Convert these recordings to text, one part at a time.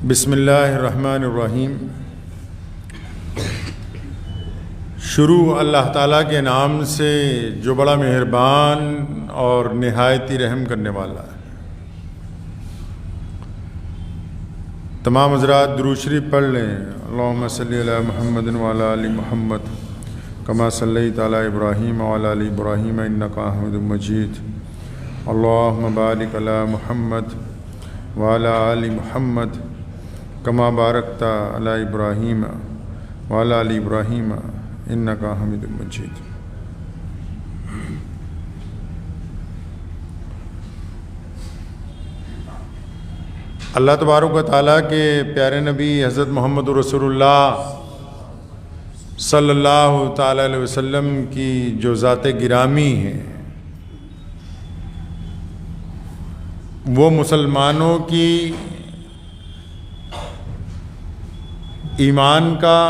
بسم اللہ الرحمن الرحیم۔ شروع اللہ تعالیٰ کے نام سے جو بڑا مہربان اور نہایت ہی رحم کرنے والا ہے۔ تمام حضرات درود شریف پڑھ لیں۔ اللہم صلی علی محمد وعلی آل محمد کما صلیت علی ابراہیم وعلی آل ابراہیم انک حمید مجید۔ اللہم بارک علی محمد وعلی آل محمد کما بارکت علی ابراہیم وعلی آل ابراہیم انک حمید مجید۔ اللہ تبارک و تعالیٰ کے پیارے نبی حضرت محمد رسول اللہ صلی اللہ تعالیٰ علیہ وسلم کی جو ذات گرامی ہے، وہ مسلمانوں کی ایمان کا،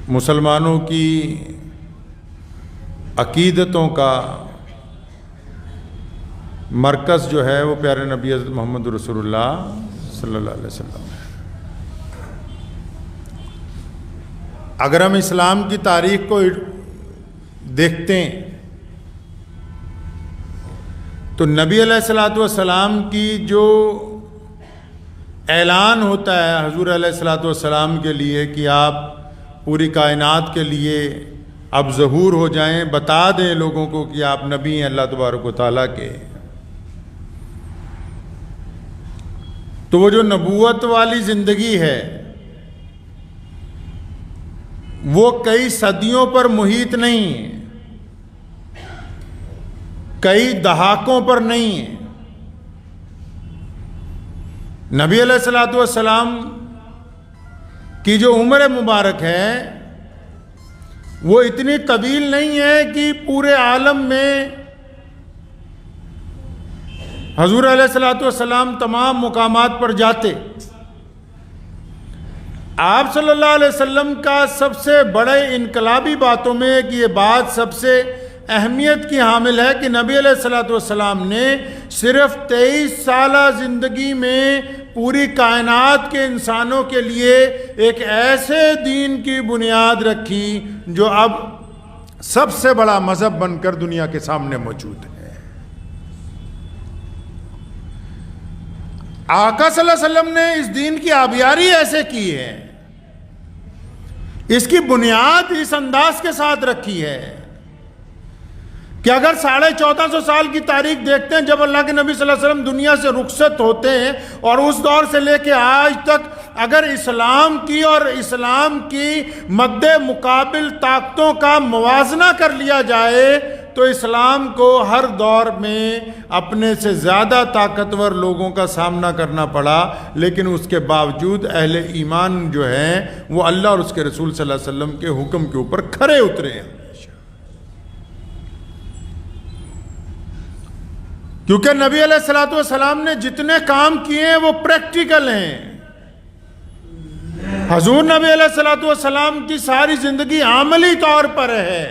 مسلمانوں کی عقیدتوں کا مرکز جو ہے وہ پیارے نبی حضرت محمد رسول اللہ صلی اللہ علیہ وسلم ہے۔ اگر ہم اسلام کی تاریخ کو دیکھتے ہیں تو نبی علیہ الصلوۃ والسلام کی جو اعلان ہوتا ہے حضور علیہ الصلوۃ والسلام کے لیے کہ آپ پوری کائنات کے لیے اب ظہور ہو جائیں، بتا دیں لوگوں کو کہ آپ نبی ہیں اللہ تبارک و تعالیٰ کے، تو وہ جو نبوت والی زندگی ہے وہ کئی صدیوں پر محیط نہیں ہے، کئی دہائقوں پر نہیں ہے۔ نبی علیہ الصلوۃ والسلام کی جو عمر مبارک ہے وہ اتنی طویل نہیں ہے کہ پورے عالم میں حضور علیہ الصلوۃ والسلام تمام مقامات پر جاتے۔ آپ صلی اللہ علیہ وسلم کا سب سے بڑے انقلابی باتوں میں کہ یہ بات سب سے اہمیت کی حامل ہے کہ نبی علیہ الصلوۃ والسلام نے صرف 23 سالہ زندگی میں پوری کائنات کے انسانوں کے لیے ایک ایسے دین کی بنیاد رکھی جو اب سب سے بڑا مذہب بن کر دنیا کے سامنے موجود ہے۔ آقا صلی اللہ علیہ وسلم نے اس دین کی آبیاری ایسے کی ہے، اس کی بنیاد اس انداز کے ساتھ رکھی ہے کہ اگر 1450 سال کی تاریخ دیکھتے ہیں جب اللہ کے نبی صلی اللہ علیہ وسلم دنیا سے رخصت ہوتے ہیں، اور اس دور سے لے کے آج تک اگر اسلام کی اور اسلام کی مد مقابل طاقتوں کا موازنہ کر لیا جائے تو اسلام کو ہر دور میں اپنے سے زیادہ طاقتور لوگوں کا سامنا کرنا پڑا، لیکن اس کے باوجود اہل ایمان جو ہیں وہ اللہ اور اس کے رسول صلی اللہ علیہ وسلم کے حکم کے اوپر کھرے اترے ہیں، کیونکہ نبی علیہ الصلوۃ والسلام نے جتنے کام کیے ہیں وہ پریکٹیکل ہیں۔ حضور نبی علیہ الصلوۃ والسلام کی ساری زندگی عملی طور پر ہے۔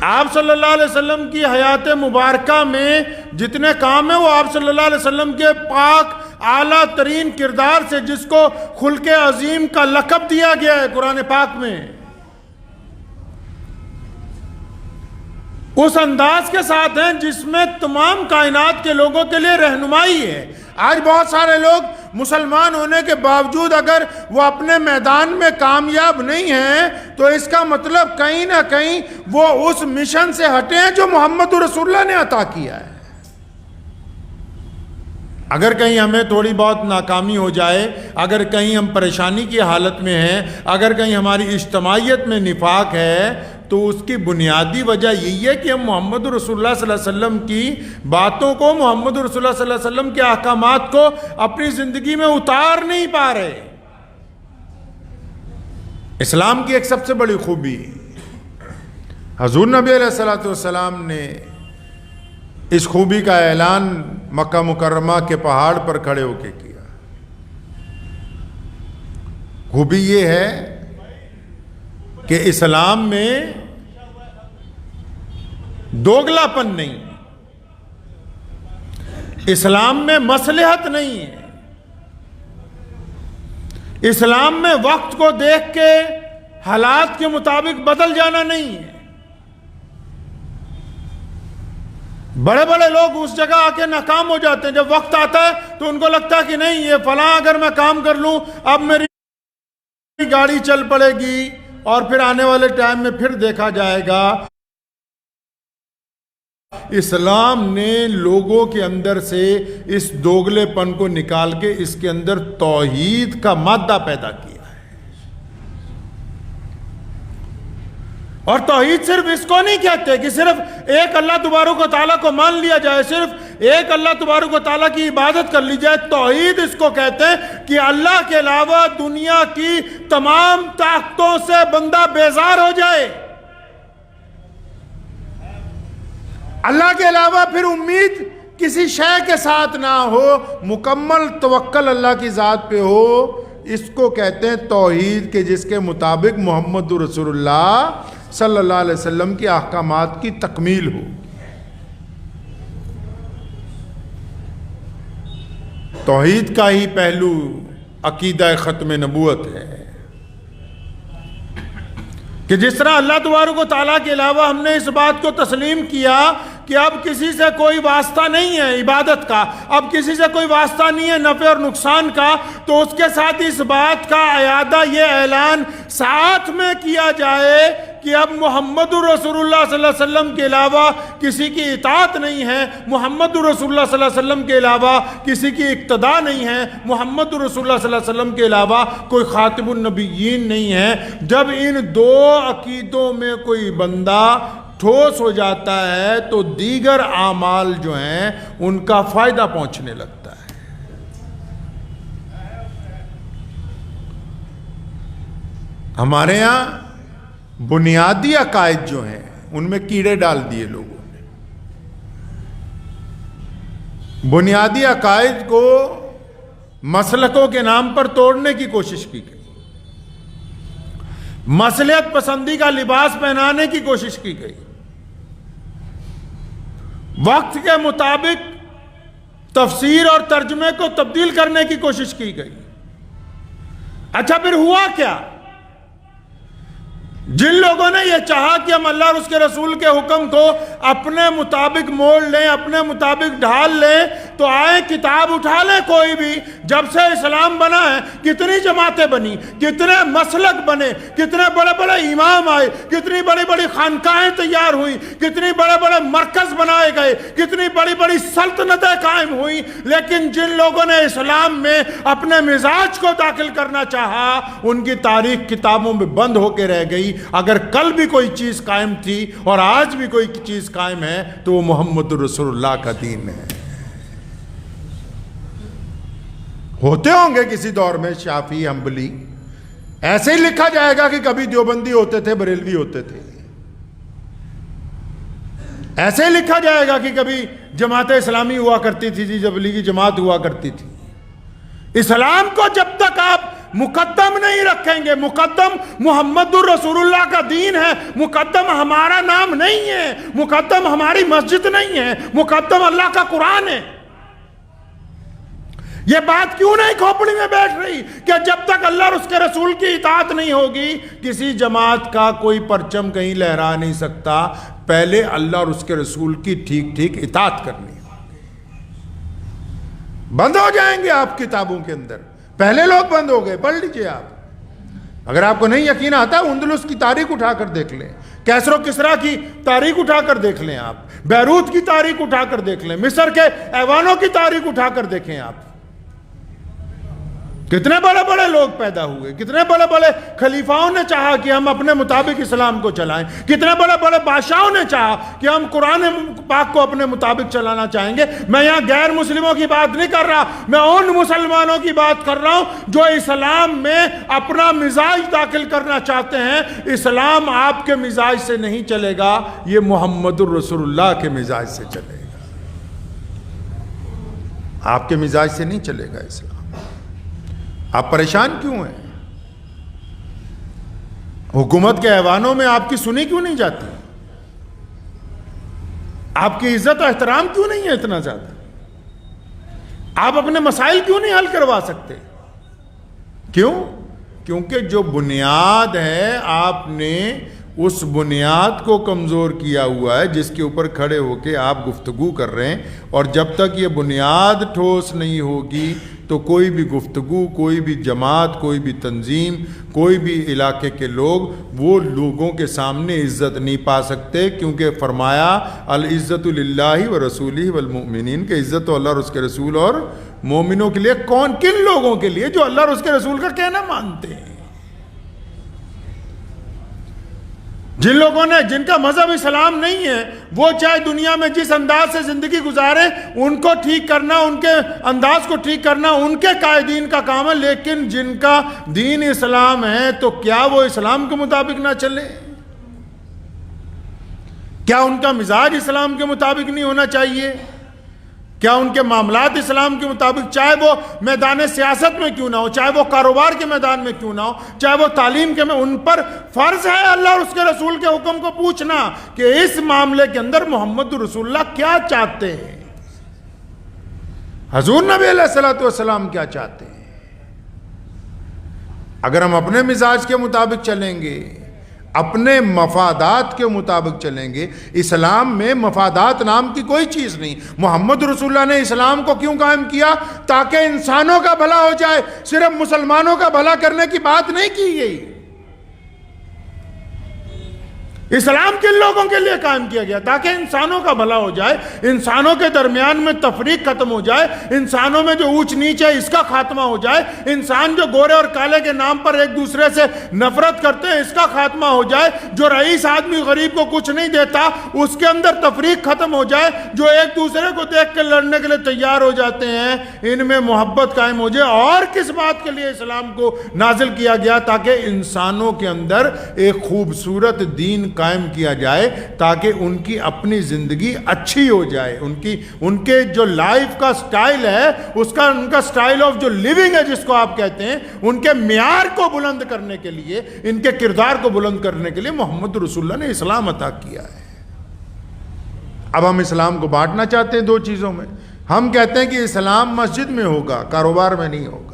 آپ صلی اللہ علیہ وسلم کی حیات مبارکہ میں جتنے کام ہیں وہ آپ صلی اللہ علیہ وسلم کے پاک اعلیٰ ترین کردار سے، جس کو خلق عظیم کا لقب دیا گیا ہے قرآن پاک میں، اس انداز کے ساتھ ہیں جس میں تمام کائنات کے لوگوں کے لیے رہنمائی ہے۔ آج بہت سارے لوگ مسلمان ہونے کے باوجود اگر وہ اپنے میدان میں کامیاب نہیں ہیں تو اس کا مطلب کہیں نہ کہیں وہ اس مشن سے ہٹے ہیں جو محمد رسول اللہ نے عطا کیا ہے۔ اگر کہیں ہمیں تھوڑی بہت ناکامی ہو جائے، اگر کہیں ہم پریشانی کی حالت میں ہیں، اگر کہیں ہماری اجتماعیت میں نفاق ہے، تو اس کی بنیادی وجہ یہی ہے کہ ہم محمد رسول اللہ صلی اللہ علیہ وسلم کی باتوں کو، محمد رسول اللہ صلی اللہ علیہ وسلم کے احکامات کو اپنی زندگی میں اتار نہیں پا رہے۔ اسلام کی ایک سب سے بڑی خوبی حضور نبی علیہ الصلوۃ والسلام نے اس خوبی کا اعلان مکہ مکرمہ کے پہاڑ پر کھڑے ہو کے کیا۔ خوبی یہ ہے کہ اسلام میں دوگلا پن نہیں، اسلام میں مصلحت نہیں ہے، اسلام میں وقت کو دیکھ کے حالات کے مطابق بدل جانا نہیں ہے۔ بڑے بڑے لوگ اس جگہ آ کے ناکام ہو جاتے ہیں، جب وقت آتا ہے تو ان کو لگتا ہے کہ نہیں یہ فلاں اگر میں کام کر لوں اب میری گاڑی چل پڑے گی، اور پھر آنے والے ٹائم میں پھر دیکھا جائے گا۔ اسلام نے لوگوں کے اندر سے اس دوگلے پن کو نکال کے اس کے اندر توحید کا مادہ پیدا کیا ہے۔ اور توحید صرف اس کو نہیں کہتے کہ صرف ایک اللہ تبارک و تعالیٰ کو مان لیا جائے، صرف ایک اللہ تبارک و تعالیٰ کی عبادت کر لی جائے۔ توحید اس کو کہتے ہیں کہ اللہ کے علاوہ دنیا کی تمام طاقتوں سے بندہ بیزار ہو جائے، اللہ کے علاوہ پھر امید کسی شے کے ساتھ نہ ہو، مکمل توکل اللہ کی ذات پہ ہو۔ اس کو کہتے ہیں توحید، کہ جس کے مطابق محمد رسول اللہ صلی اللہ علیہ وسلم کے احکامات کی تکمیل ہو۔ توحید کا ہی پہلو عقیدہ ختم نبوت ہے، کہ جس طرح اللہ تبارک و تعالیٰ کے علاوہ ہم نے اس بات کو تسلیم کیا کہ اب کسی سے کوئی واسطہ نہیں ہے عبادت کا، اب کسی سے کوئی واسطہ نہیں ہے نفع اور نقصان کا، تو اس کے ساتھ اس بات کا اعادہ، یہ اعلان ساتھ میں کیا جائے کہ اب محمد رسول اللہ صلی اللہ علیہ وسلم کے علاوہ کسی کی اطاعت نہیں ہے، محمد رسول اللہ صلی اللہ علیہ وسلم کے علاوہ کسی کی اقتداء نہیں ہے، محمد رسول اللہ صلی اللہ علیہ وسلم کے علاوہ کوئی خاتم النبیین نہیں ہے۔ جب ان دو عقیدوں میں کوئی بندہ ٹھوس ہو جاتا ہے تو دیگر اعمال جو ہیں ان کا فائدہ پہنچنے لگتا ہے۔ ہمارے ہاں بنیادی عقائد جو ہیں ان میں کیڑے ڈال دیے لوگوں نے، بنیادی عقائد کو مسلکوں کے نام پر توڑنے کی کوشش کی گئی، مصلحت پسندی کا لباس پہنانے کی کوشش کی گئی، وقت کے مطابق تفسیر اور ترجمے کو تبدیل کرنے کی کوشش کی گئی۔ اچھا پھر ہوا کیا؟ جن لوگوں نے یہ چاہا کہ ہم اللہ اور اس کے رسول کے حکم کو اپنے مطابق موڑ لیں، اپنے مطابق ڈھال لیں، تو آئے کتاب اٹھا لیں کوئی بھی۔ جب سے اسلام بنا ہے کتنی جماعتیں بنی، کتنے مسلک بنے، کتنے بڑے بڑے امام آئے، کتنی بڑی بڑی خانقاہیں تیار ہوئی، کتنی بڑے بڑے مرکز بنائے گئے، کتنی بڑی بڑی سلطنتیں قائم ہوئی، لیکن جن لوگوں نے اسلام میں اپنے مزاج کو داخل کرنا چاہا ان کی تاریخ کتابوں میں بند ہو کے رہ گئی۔ اگر کل بھی کوئی چیز قائم تھی اور آج بھی کوئی چیز قائم ہے تو وہ محمد رسول اللہ کا دین ہے۔ ہوتے ہوں گے کسی دور میں شافعی، حنبلی، ایسے ہی لکھا جائے گا کہ کبھی دیوبندی ہوتے تھے، بریلوی ہوتے تھے، ایسے ہی لکھا جائے گا کہ کبھی جماعت اسلامی ہوا کرتی تھی جی، تبلیغی جماعت ہوا کرتی تھی۔ اسلام کو جب تک آپ مقدم نہیں رکھیں گے، مقدم محمد الرسول اللہ کا دین ہے، مقدم ہمارا نام نہیں ہے، مقدم ہماری مسجد نہیں ہے، مقدم اللہ کا قرآن ہے۔ یہ بات کیوں نہیں کھوپڑی میں بیٹھ رہی کہ جب تک اللہ اور اس کے رسول کی اطاعت نہیں ہوگی کسی جماعت کا کوئی پرچم کہیں لہرا نہیں سکتا، پہلے اللہ اور اس کے رسول کی ٹھیک ٹھیک اطاعت کرنی ہے۔ بند ہو جائیں گے آپ کتابوں کے اندر، پہلے لوگ بند ہو گئے، پڑھ لیجئے آپ۔ اگر آپ کو نہیں یقین آتا اندلس کی تاریخ اٹھا کر دیکھ لیں، کیسر و کسرا کی تاریخ اٹھا کر دیکھ لیں آپ، بیروت کی تاریخ اٹھا کر دیکھ لیں، مصر کے ایوانوں کی تاریخ اٹھا کر دیکھیں آپ۔ کتنے بڑے بڑے لوگ پیدا ہوئے، کتنے بڑے بڑے خلیفاؤں نے چاہا کہ ہم اپنے مطابق اسلام کو چلائیں، کتنے بڑے بڑے بادشاہوں نے چاہا کہ ہم قرآن پاک کو اپنے مطابق چلانا چاہیں گے۔ میں یہاں غیر مسلموں کی بات نہیں کر رہا، میں ان مسلمانوں کی بات کر رہا ہوں جو اسلام میں اپنا مزاج داخل کرنا چاہتے ہیں۔ اسلام آپ کے مزاج سے نہیں چلے گا، یہ محمد الرسول اللہ کے مزاج سے چلے گا، آپ کے مزاج سے نہیں چلے گا اسلام۔ آپ پریشان کیوں ہیں؟ حکومت کے ایوانوں میں آپ کی سنی کیوں نہیں جاتی؟ آپ کی عزت و احترام کیوں نہیں ہے اتنا زیادہ؟ آپ اپنے مسائل کیوں نہیں حل کروا سکتے؟ کیوں؟ کیونکہ جو بنیاد ہے آپ نے اس بنیاد کو کمزور کیا ہوا ہے جس کے اوپر کھڑے ہو کے آپ گفتگو کر رہے ہیں، اور جب تک یہ بنیاد ٹھوس نہیں ہوگی تو کوئی بھی گفتگو، کوئی بھی جماعت، کوئی بھی تنظیم، کوئی بھی علاقے کے لوگ وہ لوگوں کے سامنے عزت نہیں پا سکتے، کیونکہ فرمایا العزت للہ و رسولہ والمؤمنین، کہ عزت تو اللہ اور اس کے رسول اور مومنوں کے لیے۔ کن لوگوں کے لیے؟ جو اللہ اور اس کے رسول کا کہنا مانتے ہیں، جن لوگوں نے، جن کا مذہب اسلام نہیں ہے، وہ چاہے دنیا میں جس انداز سے زندگی گزارے، ان کو ٹھیک کرنا، ان کے انداز کو ٹھیک کرنا ان کے قائدین کا کام ہے، لیکن جن کا دین اسلام ہے تو کیا وہ اسلام کے مطابق نہ چلے؟ کیا ان کا مزاج اسلام کے مطابق نہیں ہونا چاہیے؟ کیا ان کے معاملات اسلام کے مطابق، چاہے وہ میدان سیاست میں کیوں نہ ہو، چاہے وہ کاروبار کے میدان میں کیوں نہ ہو، چاہے وہ تعلیم کے میں، ان پر فرض ہے اللہ اور اس کے رسول کے حکم کو پوچھنا کہ اس معاملے کے اندر محمد رسول اللہ کیا چاہتے ہیں، حضور نبی علیہ السلام کیا چاہتے ہیں۔ اگر ہم اپنے مزاج کے مطابق چلیں گے، اپنے مفادات کے مطابق چلیں گے، اسلام میں مفادات نام کی کوئی چیز نہیں۔ محمد رسول اللہ نے اسلام کو کیوں قائم کیا؟ تاکہ انسانوں کا بھلا ہو جائے، صرف مسلمانوں کا بھلا کرنے کی بات نہیں کی گئی۔ اسلام کن لوگوں کے لیے قائم کیا گیا؟ تاکہ انسانوں کا بھلا ہو جائے، انسانوں کے درمیان میں تفریق ختم ہو جائے، انسانوں میں جو اونچ نیچ ہے اس کا خاتمہ ہو جائے، انسان جو گورے اور کالے کے نام پر ایک دوسرے سے نفرت کرتے ہیں اس کا خاتمہ ہو جائے، جو رئیس آدمی غریب کو کچھ نہیں دیتا اس کے اندر تفریق ختم ہو جائے، جو ایک دوسرے کو دیکھ کے لڑنے کے لیے تیار ہو جاتے ہیں، ان میں محبت قائم ہو جائے۔ اور کس بات کے لیے اسلام کو نازل کیا گیا؟ تاکہ انسانوں کے اندر ایک خوبصورت دین قائم کیا جائے، تاکہ ان کی اپنی زندگی اچھی ہو جائے، ان کے جو لائف کا سٹائل ہے ان کا سٹائل آف جو لیونگ ہے جس کو آپ کہتے ہیں، ان کے معیار کو بلند کرنے کے لیے، ان کے کردار کو بلند کرنے کے لیے محمد رسول اللہ نے اسلام عطا کیا ہے۔ اب ہم اسلام کو بانٹنا چاہتے ہیں دو چیزوں میں۔ ہم کہتے ہیں کہ اسلام مسجد میں ہوگا، کاروبار میں نہیں ہوگا۔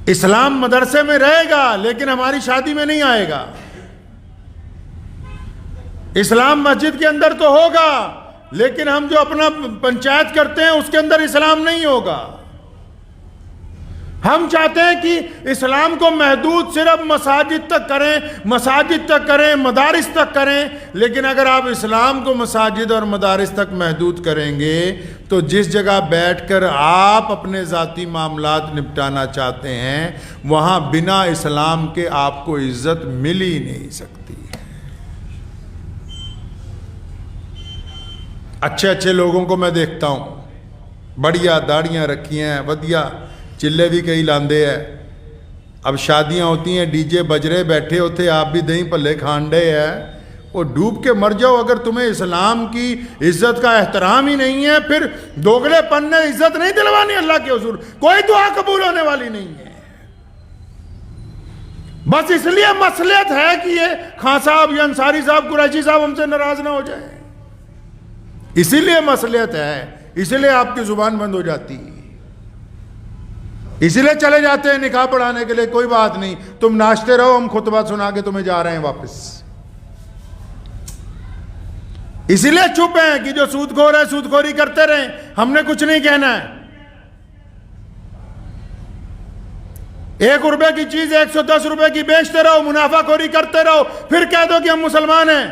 اسلام مدرسے میں رہے گا لیکن ہماری شادی میں نہیں آئے گا۔ اسلام مسجد کے اندر تو ہوگا لیکن ہم جو اپنا پنچایت کرتے ہیں اس کے اندر اسلام نہیں ہوگا۔ ہم چاہتے ہیں کہ اسلام کو محدود صرف مساجد تک کریں، مدارس تک کریں، لیکن اگر آپ اسلام کو مساجد اور مدارس تک محدود کریں گے تو جس جگہ بیٹھ کر آپ اپنے ذاتی معاملات نپٹانا چاہتے ہیں وہاں بنا اسلام کے آپ کو عزت مل ہی نہیں سکتی۔ اچھے لوگوں کو میں دیکھتا ہوں، بڑھیا داڑیاں رکھی ہیں، ودیا چلے بھی کئی لاندے ہیں، اب شادیاں ہوتی ہیں، ڈی جے بج رہے، بیٹھے ہوتے آپ بھی دہیں پلے کھانڈے ہیں، اور ڈوب کے مر جاؤ۔ اگر تمہیں اسلام کی عزت کا احترام ہی نہیں ہے، پھر دوگلے پن نے عزت نہیں دلوانی اللہ کے حضور، کوئی دعا قبول ہونے والی نہیں ہے۔ بس اس لیے مصلحت ہے کہ یہ خان صاحب یا انصاری صاحب قریشی صاحب ہم سے ناراض نہ ہو جائے، اسی لیے مصلحت ہے، اسی لیے آپ کی زبان بند ہو جاتی ہے، اسی لیے چلے جاتے ہیں نکاح پڑھانے کے لیے۔ کوئی بات نہیں، تم ناچتے رہو، ہم خطبہ سنا کے تمہیں جا رہے ہیں واپس۔ اسی لیے چپ ہیں کہ جو سود خور ہے سود خوری کرتے رہیں، ہم نے کچھ نہیں کہنا ہے۔ 1 روپے کی چیز 110 روپے کی بیچتے رہو، منافع خوری کرتے رہو، پھر کہہ دو کہ ہم مسلمان ہیں۔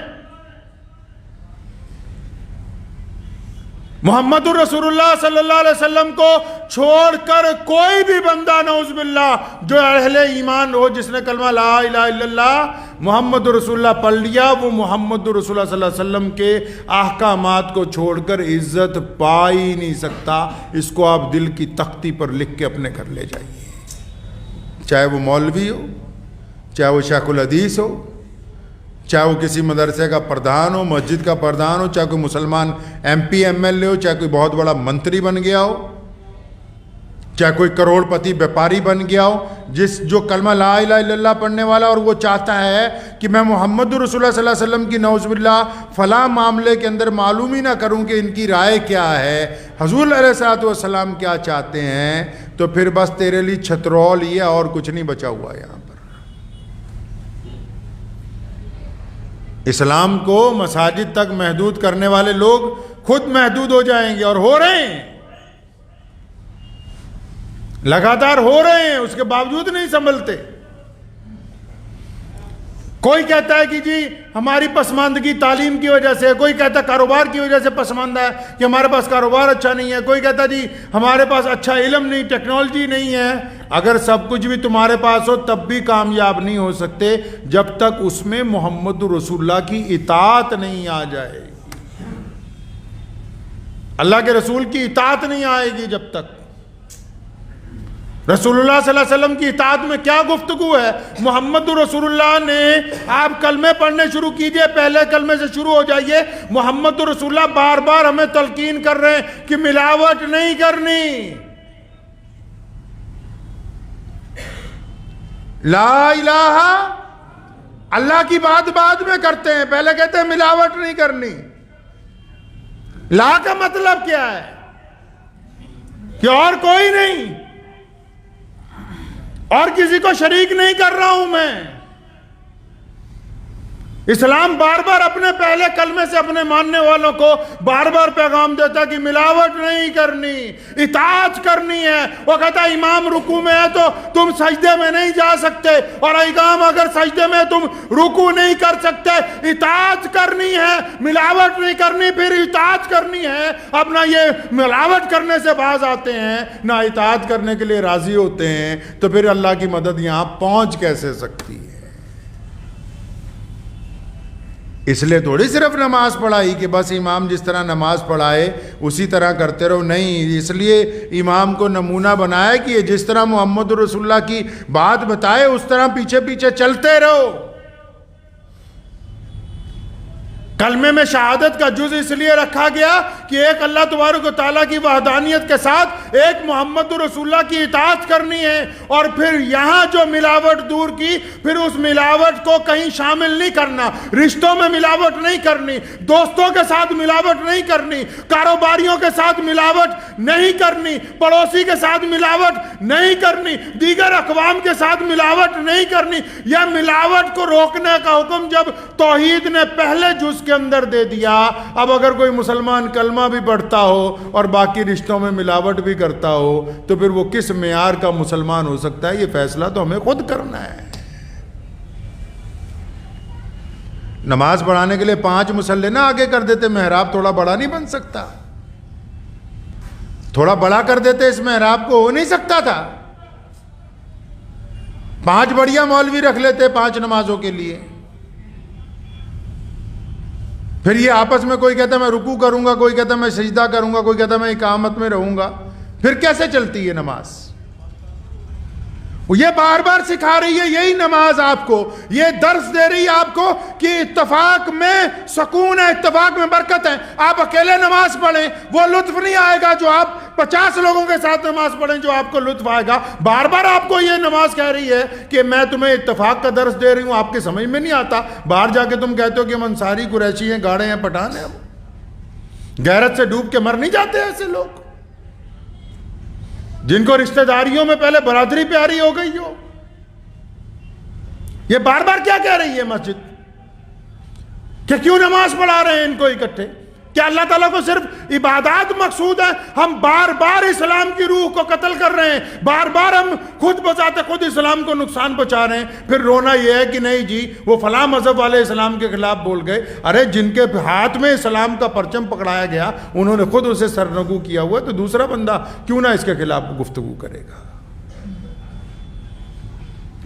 محمد الرسول اللہ صلی اللہ علیہ وسلم کو چھوڑ کر کوئی بھی بندہ نعوذ باللہ جو اہل ایمان ہو، جس نے کلمہ لا الہ الا اللہ محمد رسول اللہ پڑھ لیا، وہ محمد رسول اللہ صلی اللہ علیہ وسلم کے احکامات کو چھوڑ کر عزت پا ہی نہیں سکتا۔ اس کو آپ دل کی تختی پر لکھ کے اپنے گھر لے جائیے، چاہے وہ مولوی ہو، چاہے وہ شیخ الحدیث ہو، چاہے وہ کسی مدرسے کا پردھان ہو، مسجد کا پردھان ہو، چاہے کوئی مسلمان M P M L A ہو، چاہے کوئی بہت بڑا منتری بن گیا ہو، چاہے کوئی کروڑ پتی بیپاری بن گیا ہو، جو کلمہ لا الہ الا اللہ پڑھنے والا اور وہ چاہتا ہے کہ میں محمد رسول اللہ صلی اللہ علیہ وسلم کی نعوذ باللہ فلاں معاملے کے اندر معلوم ہی نہ کروں کہ ان کی رائے کیا ہے، حضور علیہ الصلوۃ والسلام کیا چاہتے ہیں، تو پھر بس تیرے لیے چھترول ہی ہے اور کچھ نہیں بچا ہوا یہاں پر۔ اسلام کو مساجد تک محدود کرنے والے لوگ خود محدود ہو جائیں گے، اور ہو رہے ہیں، لگاتار ہو رہے ہیں، اس کے باوجود نہیں سنبھلتے۔ کوئی کہتا ہے کہ جی ہماری پسماندگی تعلیم کی وجہ سے، کوئی کہتا ہے کاروبار کی وجہ سے پسماندہ ہے کہ ہمارے پاس کاروبار اچھا نہیں ہے، کوئی کہتا ہے جی ہمارے پاس اچھا علم نہیں، ٹیکنالوجی نہیں ہے۔ اگر سب کچھ بھی تمہارے پاس ہو تب بھی کامیاب نہیں ہو سکتے جب تک اس میں محمد رسول اللہ کی اطاعت نہیں آ جائے، اللہ کے رسول کی اطاعت نہیں آئے گی جب تک۔ رسول اللہ صلی اللہ علیہ وسلم کی اطاعت میں کیا گفتگو ہے؟ محمد رسول اللہ نے، آپ کلمے پڑھنے شروع کیجئے، پہلے کلمے سے شروع ہو جائیے۔ محمد رسول اللہ بار بار ہمیں تلقین کر رہے ہیں کہ ملاوٹ نہیں کرنی، لا الہ، اللہ کی بات بعد میں کرتے ہیں، پہلے کہتے ہیں ملاوٹ نہیں کرنی۔ لا کا مطلب کیا ہے؟ کہ اور کوئی نہیں، اور کسی کو شریک نہیں کر رہا ہوں میں۔ اسلام بار بار اپنے پہلے کلمے سے اپنے ماننے والوں کو بار بار پیغام دیتا کہ ملاوٹ نہیں کرنی، اطاعت کرنی ہے۔ وہ کہتا ہے امام رکوع میں ہے تو تم سجدے میں نہیں جا سکتے، اور امام اگر سجدے میں تم رکوع نہیں کر سکتے، اطاعت کرنی ہے، ملاوٹ نہیں کرنی، پھر اطاعت کرنی ہے۔ اب نہ یہ ملاوٹ کرنے سے باز آتے ہیں، نہ اطاعت کرنے کے لیے راضی ہوتے ہیں، تو پھر اللہ کی مدد یہاں پہنچ کیسے سکتی ہے؟ اس لیے تھوڑی صرف نماز پڑھائی کہ بس امام جس طرح نماز پڑھائے اسی طرح کرتے رہو، نہیں، اس لیے امام کو نمونہ بنایا کہ یہ جس طرح محمد رسول اللہ کی بات بتائے اس طرح پیچھے پیچھے چلتے رہو۔ کلمے میں شہادت کا جز اس لیے رکھا گیا کہ ایک اللہ تبارک و تعالیٰ کی وحدانیت کے ساتھ ایک محمد رسول اللہ کی اطاعت کرنی ہے، اور پھر یہاں جو ملاوٹ دور کی، پھر اس ملاوٹ کو کہیں شامل نہیں کرنا، رشتوں میں ملاوٹ نہیں کرنی، دوستوں کے ساتھ ملاوٹ نہیں کرنی، کاروباریوں کے ساتھ ملاوٹ نہیں کرنی، پڑوسی کے ساتھ ملاوٹ نہیں کرنی، دیگر اقوام کے ساتھ ملاوٹ نہیں کرنی۔ یہ ملاوٹ کو روکنے کا حکم جب توحید نے پہلے جز کے اندر دے دیا، اب اگر کوئی مسلمان کلمہ بھی پڑھتا ہو اور باقی رشتوں میں ملاوٹ بھی کرتا ہو تو پھر وہ کس معیار کا مسلمان ہو سکتا ہے؟ یہ فیصلہ تو ہمیں خود کرنا ہے۔ نماز پڑھانے کے لیے 5 مصلے نہ آگے کر دیتے، محراب تھوڑا بڑا نہیں بن سکتا؟ تھوڑا بڑا کر دیتے، اس محراب کو ہو نہیں سکتا تھا؟ 5 بڑھیا مولوی رکھ لیتے 5 نمازوں کے لیے۔ پھر یہ آپس میں کوئی کہتا ہے میں رکوع کروں گا، کوئی کہتا ہے میں سجدہ کروں گا، کوئی کہتا ہے میں اقامت میں رہوں گا، پھر کیسے چلتی ہے نماز؟ یہ بار بار سکھا رہی ہے یہی نماز آپ کو، یہ درس دے رہی ہے آپ کو کہ اتفاق میں سکون ہے، اتفاق میں برکت ہے۔ آپ اکیلے نماز پڑھیں وہ لطف نہیں آئے گا جو آپ 50 لوگوں کے ساتھ نماز پڑھیں جو آپ کو لطف آئے گا۔ بار بار آپ کو یہ نماز کہہ رہی ہے کہ میں تمہیں اتفاق کا درس دے رہی ہوں، آپ کے سمجھ میں نہیں آتا۔ باہر جا کے تم کہتے ہو کہ ہم انصاری قریشی ہیں، گاڑے ہیں، پٹھان ہیں۔ غیرت سے ڈوب کے مر نہیں جاتے ایسے لوگ جن کو رشتہ داریوں میں پہلے برادری پیاری ہو گئی ہو؟ یہ بار بار کیا کہہ رہی ہے مسجد کہ کیوں نماز پڑھا رہے ہیں ان کو اکٹھے؟ کیا اللہ تعالیٰ کو صرف عبادات مقصود ہے؟ ہم بار بار اسلام کی روح کو قتل کر رہے ہیں، بار بار ہم خود بذات خود اسلام کو نقصان پہنچا رہے ہیں۔ پھر رونا یہ ہے کہ نہیں جی وہ فلاں مذہب والے اسلام کے خلاف بول گئے۔ ارے جن کے ہاتھ میں اسلام کا پرچم پکڑایا گیا انہوں نے خود اسے سرنگو کیا ہوا ہے، تو دوسرا بندہ کیوں نہ اس کے خلاف گفتگو کرے گا؟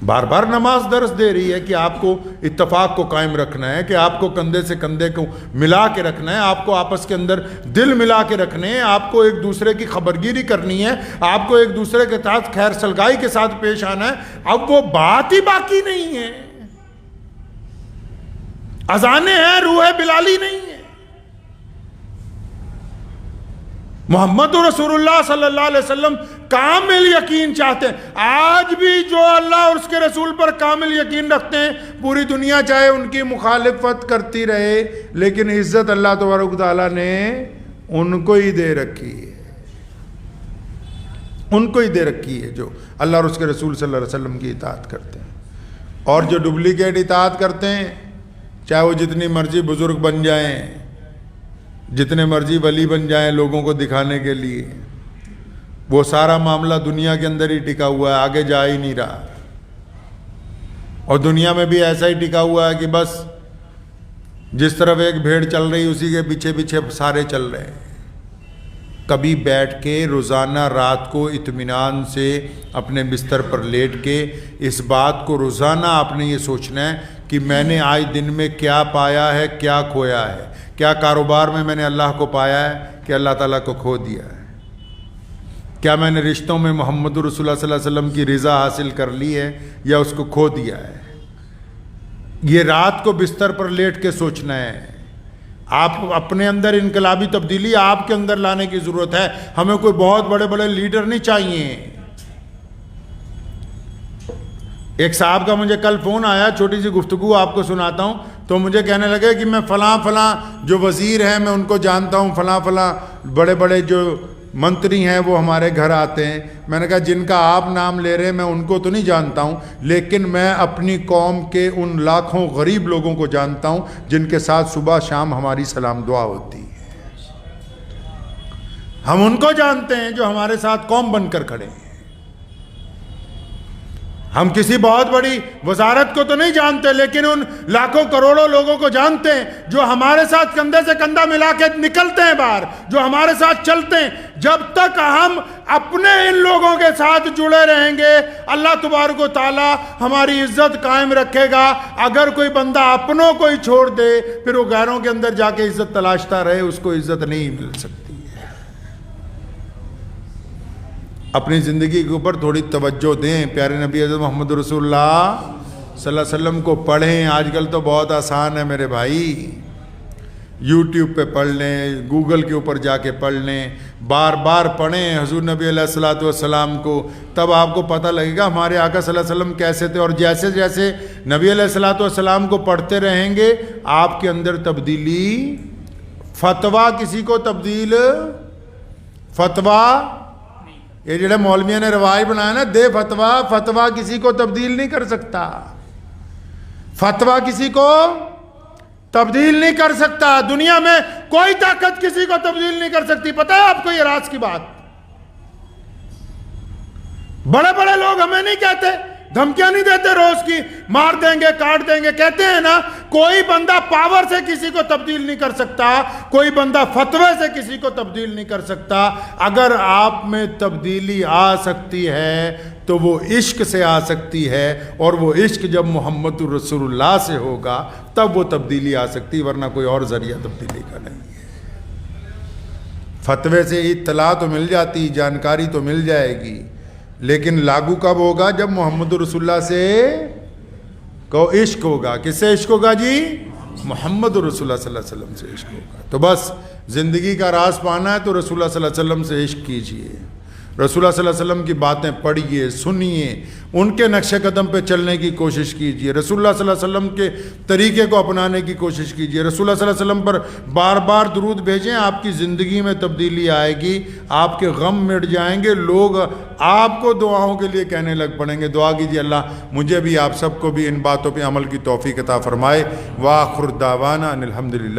بار بار نماز درس دے رہی ہے کہ آپ کو اتفاق کو قائم رکھنا ہے، کہ آپ کو کندھے سے کندھے کو ملا کے رکھنا ہے، آپ کو آپس کے اندر دل ملا کے رکھنے ہیں، آپ کو ایک دوسرے کی خبرگیری کرنی ہے، آپ کو ایک دوسرے کے ساتھ خیر سلگائی کے ساتھ پیش آنا ہے۔ اب وہ بات ہی باقی نہیں ہے، اذانیں ہیں، روح بلالی نہیں ہے۔ محمد رسول اللہ صلی اللہ علیہ وسلم کامل یقین چاہتے ہیں. آج بھی جو اللہ اور اس کے رسول پر کامل یقین رکھتے ہیں، پوری دنیا چاہے ان کی مخالفت کرتی رہے، لیکن عزت اللہ تبارک و تعالیٰ نے ان کو ہی دے رکھی ہے، ان کو ہی دے رکھی ہے جو اللہ اور اس کے رسول صلی اللہ علیہ وسلم کی اطاعت کرتے ہیں. اور جو ڈپلیکیٹ اطاعت کرتے ہیں، چاہے وہ جتنی مرضی بزرگ بن جائیں، جتنے مرضی ولی بن جائیں لوگوں کو دکھانے کے لیے، وہ سارا معاملہ دنیا کے اندر ہی ٹکا ہوا ہے، آگے جا ہی نہیں رہا. اور دنیا میں بھی ایسا ہی ٹکا ہوا ہے کہ بس جس طرف ایک بھیڑ چل رہی اسی کے پیچھے پیچھے سارے چل رہے ہیں. کبھی بیٹھ کے روزانہ رات کو اطمینان سے اپنے بستر پر لیٹ کے اس بات کو روزانہ آپ نے یہ سوچنا ہے کہ میں نے آج دن میں کیا پایا ہے، کیا کھویا ہے. کیا کاروبار میں نے اللہ کو پایا ہے کہ اللہ تعالیٰ کو کھو دیا ہے؟ کیا میں نے رشتوں میں محمد رسول اللہ صلی اللہ علیہ وسلم کی رضا حاصل کر لی ہے یا اس کو کھو دیا ہے؟ یہ رات کو بستر پر لیٹ کے سوچنا ہے. آپ اپنے اندر انقلابی تبدیلی آپ کے اندر لانے کی ضرورت ہے. ہمیں کوئی بہت بڑے بڑے لیڈر نہیں چاہیے. ایک صاحب کا مجھے کل فون آیا، چھوٹی سی گفتگو آپ کو سناتا ہوں. تو مجھے کہنے لگے کہ میں فلاں جو وزیر ہیں میں ان کو جانتا ہوں، فلاں بڑے بڑے جو منتری ہیں وہ ہمارے گھر آتے ہیں. میں نے کہا جن کا آپ نام لے رہے ہیں میں ان کو تو نہیں جانتا ہوں، لیکن میں اپنی قوم کے ان لاکھوں غریب لوگوں کو جانتا ہوں جن کے ساتھ صبح شام ہماری سلام دعا ہوتی ہے. ہم ان کو جانتے ہیں جو ہمارے ساتھ قوم بن کر کھڑے ہیں. ہم کسی بہت بڑی وزارت کو تو نہیں جانتے، لیکن ان لاکھوں کروڑوں لوگوں کو جانتے ہیں جو ہمارے ساتھ کندھے سے کندھا ملا کے نکلتے ہیں باہر، جو ہمارے ساتھ چلتے ہیں. جب تک ہم اپنے ان لوگوں کے ساتھ جڑے رہیں گے اللہ تبارک و تعالی ہماری عزت قائم رکھے گا. اگر کوئی بندہ اپنوں کو ہی چھوڑ دے پھر وہ غیروں کے اندر جا کے عزت تلاشتا رہے، اس کو عزت نہیں مل سکتی. اپنی زندگی کے اوپر تھوڑی توجہ دیں. پیارے نبی حضرت محمد رسول اللہ صلی اللہ علیہ وسلم کو پڑھیں. آج کل تو بہت آسان ہے میرے بھائی، یوٹیوب پہ پڑھ لیں، گوگل کے اوپر جا کے پڑھ لیں، بار بار پڑھیں حضور نبی علیہ الصلوۃ والسلام کو. تب آپ کو پتہ لگے گا ہمارے آقا صلی اللہ علیہ وسلم کیسے تھے. اور جیسے جیسے نبی علیہ الصلوۃ والسلام کو پڑھتے رہیں گے آپ کے اندر تبدیلی. فتویٰ کسی کو تبدیل، فتویٰ یہ جڑے مولویوں نے رواج بنایا نا دے فتویٰ، فتویٰ کسی کو تبدیل نہیں کر سکتا. فتویٰ کسی کو تبدیل نہیں کر سکتا. دنیا میں کوئی طاقت کسی کو تبدیل نہیں کر سکتی. پتہ ہے آپ کو یہ راز کی بات؟ بڑے بڑے لوگ ہمیں نہیں کہتے، دھمکیاں نہیں دیتے روز کی، مار دیں گے کاٹ دیں گے. کہتے ہیں نا کوئی بندہ پاور سے کسی کو تبدیل نہیں کر سکتا، کوئی بندہ فتوے سے کسی کو تبدیل نہیں کر سکتا. اگر آپ میں تبدیلی آ سکتی ہے تو وہ عشق سے آ سکتی ہے، اور وہ عشق جب محمد رسول اللہ سے ہوگا تب وہ تبدیلی آ سکتی، ورنہ کوئی اور ذریعہ تبدیلی کا نہیں ہے. فتوے سے اطلاع تو مل جاتی، جانکاری تو مل جائے گی، لیکن لاگو کب ہوگا؟ جب محمد رسول اللہ سے کو عشق ہوگا. کس سے عشق ہوگا جی؟ محمد رسول اللہ صلی اللہ علیہ وسلم سے عشق ہوگا. تو بس زندگی کا راز پانا ہے تو رسول اللہ صلی اللہ علیہ وسلم سے عشق کیجئے. رسول اللہ صلی اللہ علیہ وسلم کی باتیں پڑھیے، سنیے، ان کے نقش قدم پہ چلنے کی کوشش کیجئے. رسول اللہ صلی اللہ علیہ وسلم کے طریقے کو اپنانے کی کوشش کیجئے. رسول اللہ صلی اللہ علیہ وسلم پر بار بار درود بھیجیں. آپ کی زندگی میں تبدیلی آئے گی، آپ کے غم مٹ جائیں گے، لوگ آپ کو دعاؤں کے لیے کہنے لگ پڑیں گے. دعا کیجئے اللہ مجھے بھی آپ سب کو بھی ان باتوں پہ عمل کی توفیق عطا فرمائے. وآخر دعوانا ان الحمدللہ.